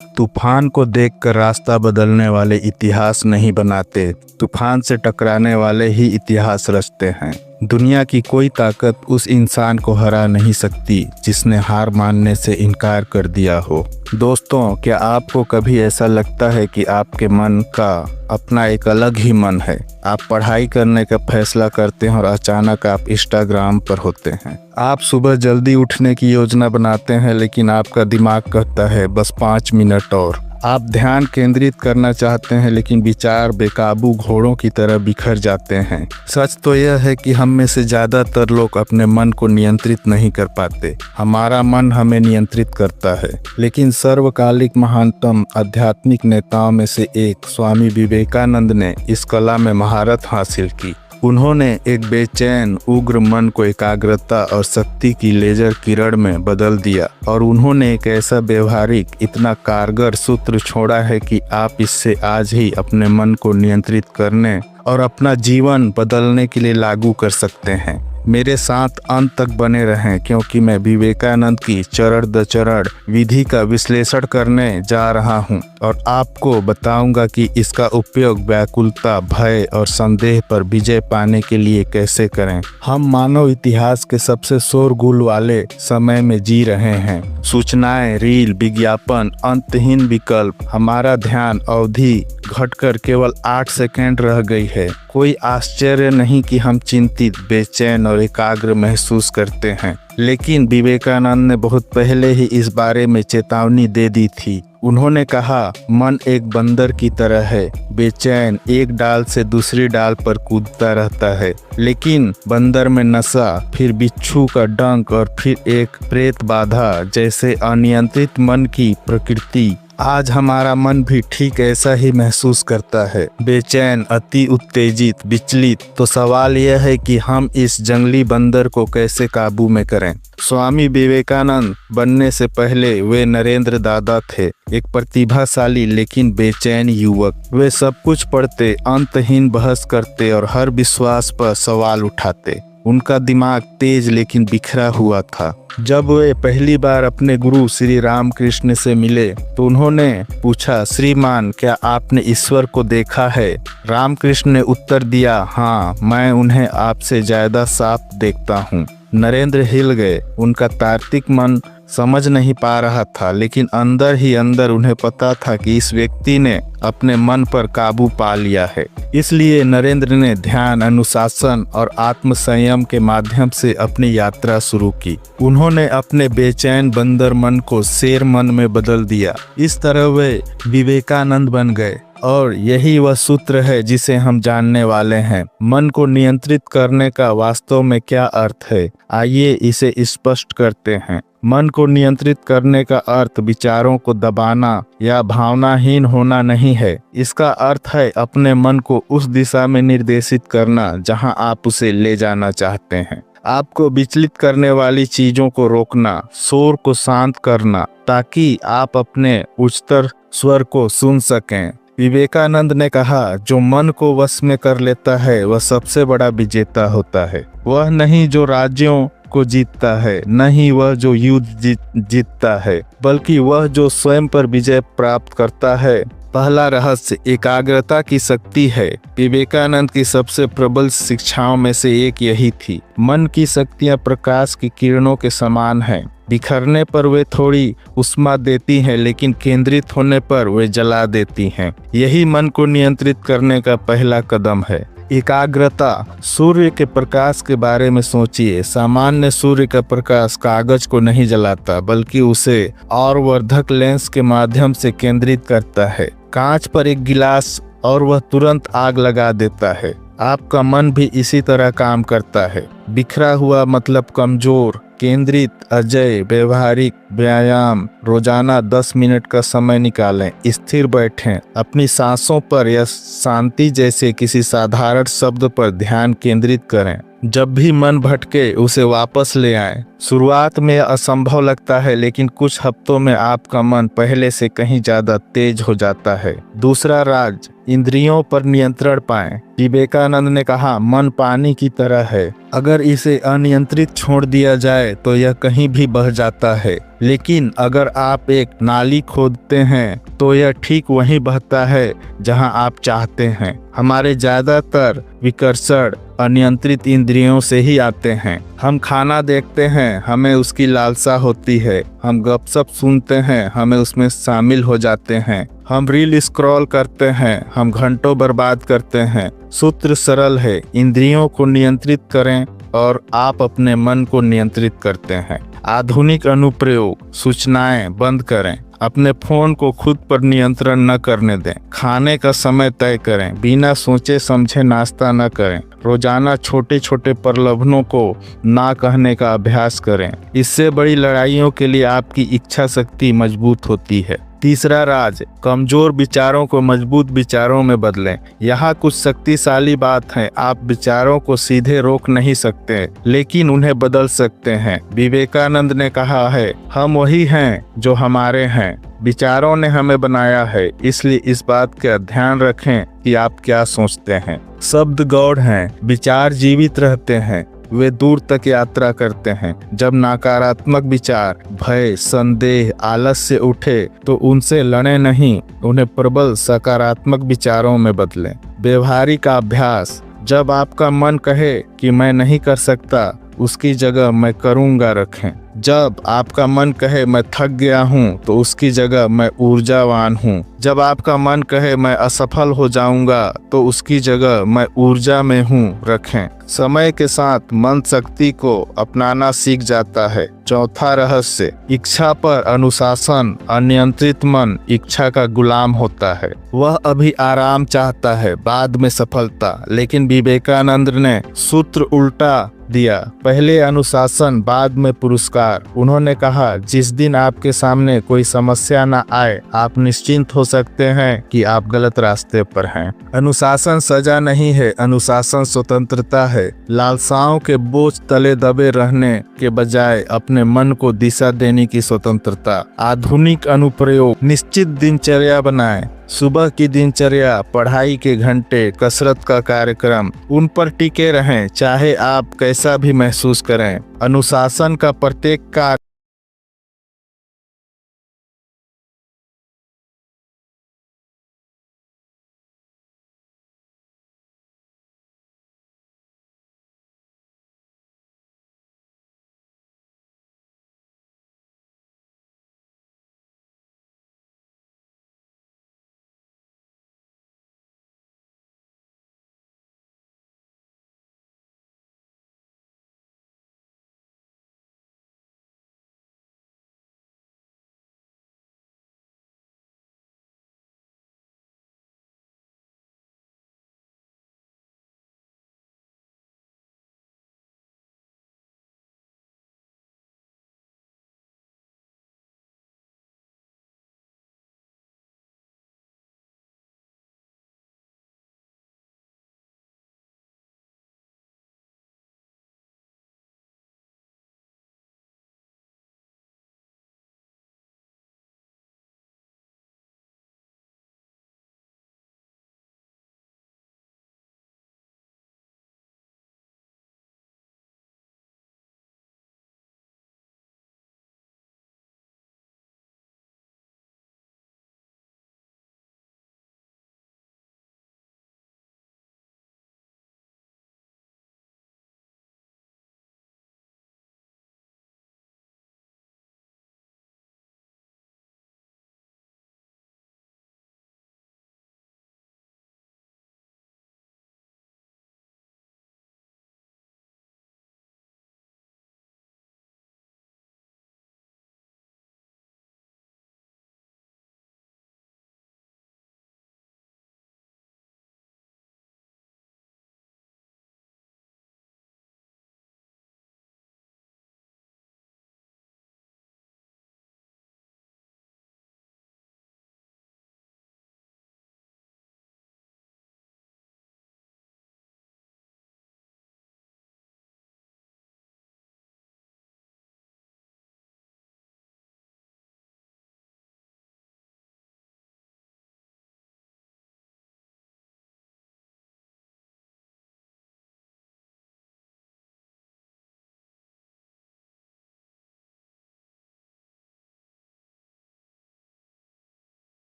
तूफान को देखकर रास्ता बदलने वाले इतिहास नहीं बनाते, तूफान से टकराने वाले ही इतिहास रचते हैं। दुनिया की कोई ताकत उस इंसान को हरा नहीं सकती जिसने हार मानने से इनकार कर दिया हो। दोस्तों, क्या आपको कभी ऐसा लगता है कि आपके मन का अपना एक अलग ही मन है? आप पढ़ाई करने का फैसला करते हैं और अचानक आप इंस्टाग्राम पर होते हैं। आप सुबह जल्दी उठने की योजना बनाते हैं, लेकिन आपका दिमाग कहता है बस 5 मिनट और। आप ध्यान केंद्रित करना चाहते हैं, लेकिन विचार बेकाबू घोड़ों की तरह बिखर जाते हैं। सच तो यह है कि हम में से ज़्यादातर लोग अपने मन को नियंत्रित नहीं कर पाते। हमारा मन हमें नियंत्रित करता है। लेकिन सर्वकालिक महानतम आध्यात्मिक नेताओं में से एक स्वामी विवेकानंद ने इस कला में महारत हासिल की। उन्होंने एक बेचैन उग्र मन को एकाग्रता और शक्ति की लेजर किरण में बदल दिया, और उन्होंने एक ऐसा व्यवहारिक इतना कारगर सूत्र छोड़ा है कि आप इससे आज ही अपने मन को नियंत्रित करने और अपना जीवन बदलने के लिए लागू कर सकते हैं। मेरे साथ अंत तक बने रहें, क्योंकि मैं विवेकानंद की चरण दर चरण विधि का विश्लेषण करने जा रहा हूं और आपको बताऊंगा कि इसका उपयोग व्याकुलता, भय और संदेह पर विजय पाने के लिए कैसे करें। हम मानव इतिहास के सबसे शोरगुल वाले समय में जी रहे हैं। सूचनाएं, रील, विज्ञापन, अंतहीन विकल्प। हमारा ध्यान अवधि घटकर केवल 8 सेकंड रह गई है। कोई आश्चर्य नहीं कि हम चिंतित, बेचैन और एकाग्र महसूस करते हैं। लेकिन विवेकानंद ने बहुत पहले ही इस बारे में चेतावनी दे दी थी। उन्होंने कहा, मन एक बंदर की तरह है, बेचैन, एक डाल से दूसरी डाल पर कूदता रहता है। लेकिन बंदर में नशा, फिर बिच्छू का डंक और फिर एक प्रेत बाधा जैसे अनियंत्रित मन की प्रकृति। आज हमारा मन भी ठीक ऐसा ही महसूस करता है, बेचैन, अति उत्तेजित, विचलित। तो सवाल यह है कि हम इस जंगली बंदर को कैसे काबू में करें। स्वामी विवेकानंद बनने से पहले वे नरेंद्र दादा थे, एक प्रतिभाशाली लेकिन बेचैन युवक। वे सब कुछ पढ़ते, अंतहीन बहस करते और हर विश्वास पर सवाल उठाते। उनका दिमाग तेज लेकिन बिखरा हुआ था। जब वे पहली बार अपने गुरु श्री रामकृष्ण से मिले तो उन्होंने पूछा, श्रीमान, क्या आपने ईश्वर को देखा है? रामकृष्ण ने उत्तर दिया, हाँ, मैं उन्हें आपसे ज्यादा साफ देखता हूँ। नरेंद्र हिल गए। उनका तार्किक मन समझ नहीं पा रहा था, लेकिन अंदर ही अंदर उन्हें पता था कि इस व्यक्ति ने अपने मन पर काबू पा लिया है। इसलिए नरेंद्र ने ध्यान, अनुशासन और आत्मसंयम के माध्यम से अपनी यात्रा शुरू की। उन्होंने अपने बेचैन बंदर मन को शेर मन में बदल दिया। इस तरह वे विवेकानंद बन गए। और यही वह सूत्र है जिसे हम जानने वाले हैं। मन को नियंत्रित करने का वास्तव में क्या अर्थ है? आइए इसे स्पष्ट करते हैं। मन को नियंत्रित करने का अर्थ विचारों को दबाना या भावनाहीन होना नहीं है। इसका अर्थ है अपने मन को उस दिशा में निर्देशित करना जहां आप उसे ले जाना चाहते हैं। आपको विचलित करने वाली चीजों को रोकना, शोर को शांत करना, ताकि आप अपने उच्चतर स्वर को सुन सकें। विवेकानंद ने कहा, जो मन को वश में कर लेता है वह सबसे बड़ा विजेता होता है। वह नहीं जो राज्यों को जीतता है, नहीं वह जो युद्ध जीतता है, बल्कि वह जो स्वयं पर विजय प्राप्त करता है। पहला रहस्य एकाग्रता की शक्ति है। विवेकानंद की सबसे प्रबल शिक्षाओं में से एक यही थी। मन की शक्तियां प्रकाश की किरणों के समान हैं। बिखरने पर वे थोड़ी उष्मा देती हैं, लेकिन केंद्रित होने पर वे जला देती हैं। यही मन को नियंत्रित करने का पहला कदम है। एकाग्रता। सूर्य के प्रकाश के बारे में सोचिए। सामान्य सूर्य का प्रकाश कागज को नहीं जलाता, बल्कि उसे और वर्धक लेंस के माध्यम से केंद्रित करता है। कांच पर एक गिलास और वह तुरंत आग लगा देता है। आपका मन भी इसी तरह काम करता है। बिखरा हुआ मतलब कमजोर, केंद्रित, अजेय, व्यवहारिक व्यायाम। रोजाना 10 मिनट का समय निकालें, स्थिर बैठें, अपनी सांसों पर या शांति जैसे किसी साधारण शब्द पर ध्यान केंद्रित करें। जब भी मन भटके उसे वापस ले आएं। शुरुआत में असंभव लगता है, लेकिन कुछ हफ्तों में आपका मन पहले से कहीं ज्यादा तेज हो जाता है। दूसरा राज, इंद्रियों पर नियंत्रण पाएं। विवेकानंद ने कहा, मन पानी की तरह है, अगर इसे अनियंत्रित छोड़ दिया जाए तो यह कहीं भी बह जाता है। लेकिन अगर आप एक नाली खोदते हैं तो यह ठीक वहीं बहता है जहां आप चाहते हैं। हमारे ज़्यादातर विकर्षण अनियंत्रित इंद्रियों से ही आते हैं। हम खाना देखते हैं, हमें उसकी लालसा होती है। हम गपशप सुनते हैं, हमें उसमें शामिल हो जाते हैं। हम रील स्क्रॉल करते हैं, हम घंटों बर्बाद करते हैं। सूत्र सरल है, इंद्रियों को नियंत्रित करें और आप अपने मन को नियंत्रित करते हैं। आधुनिक अनुप्रयोग, सूचनाएं बंद करें। अपने फोन को खुद पर नियंत्रण न करने दें। खाने का समय तय करें। बिना सोचे समझे नाश्ता न करें। रोजाना छोटे छोटे प्रलोभनों को ना कहने का अभ्यास करें। इससे बड़ी लड़ाइयों के लिए आपकी इच्छा शक्ति मजबूत होती है। तीसरा राज, कमजोर विचारों को मजबूत विचारों में बदलें। यहाँ कुछ शक्तिशाली बात है। आप विचारों को सीधे रोक नहीं सकते, लेकिन उन्हें बदल सकते हैं। विवेकानंद ने कहा है, हम वही हैं जो हमारे हैं। विचारों ने हमें बनाया है, इसलिए इस बात का ध्यान रखें कि आप क्या सोचते हैं। शब्द गौड़ हैं, विचार जीवित रहते हैं। वे दूर तक यात्रा करते हैं। जब नकारात्मक विचार, भय, संदेह, आलस से उठे तो उनसे लड़े नहीं, उन्हें प्रबल सकारात्मक विचारों में बदलें। व्यवहारिक अभ्यास, जब आपका मन कहे कि मैं नहीं कर सकता, उसकी जगह मैं करूँगा रखें। जब आपका मन कहे मैं थक गया हूँ, तो उसकी जगह मैं ऊर्जावान हूँ। जब आपका मन कहे मैं असफल हो जाऊंगा, तो उसकी जगह मैं ऊर्जा में हूँ रखें। समय के साथ मन शक्ति को अपनाना सीख जाता है। चौथा रहस्य, इच्छा पर अनुशासन। अनियंत्रित मन इच्छा का गुलाम होता है। वह अभी आराम चाहता है, बाद में सफलता। लेकिन विवेकानंद ने सूत्र उल्टा दिया, पहले अनुशासन, बाद में पुरस्कार। उन्होंने कहा, जिस दिन आपके सामने कोई समस्या न आए, आप निश्चिंत हो सकते हैं कि आप गलत रास्ते पर हैं। अनुशासन सजा नहीं है, अनुशासन स्वतंत्रता है। लालसाओं के बोझ तले दबे रहने के बजाय अपने मन को दिशा देने की स्वतंत्रता। आधुनिक अनुप्रयोग, निश्चित दिनचर्या बनाएं। सुबह की दिनचर्या, पढ़ाई के घंटे, कसरत का कार्यक्रम, उन पर टिके रहें, चाहे आप कैसा भी महसूस करें। अनुशासन का प्रत्येक कार्य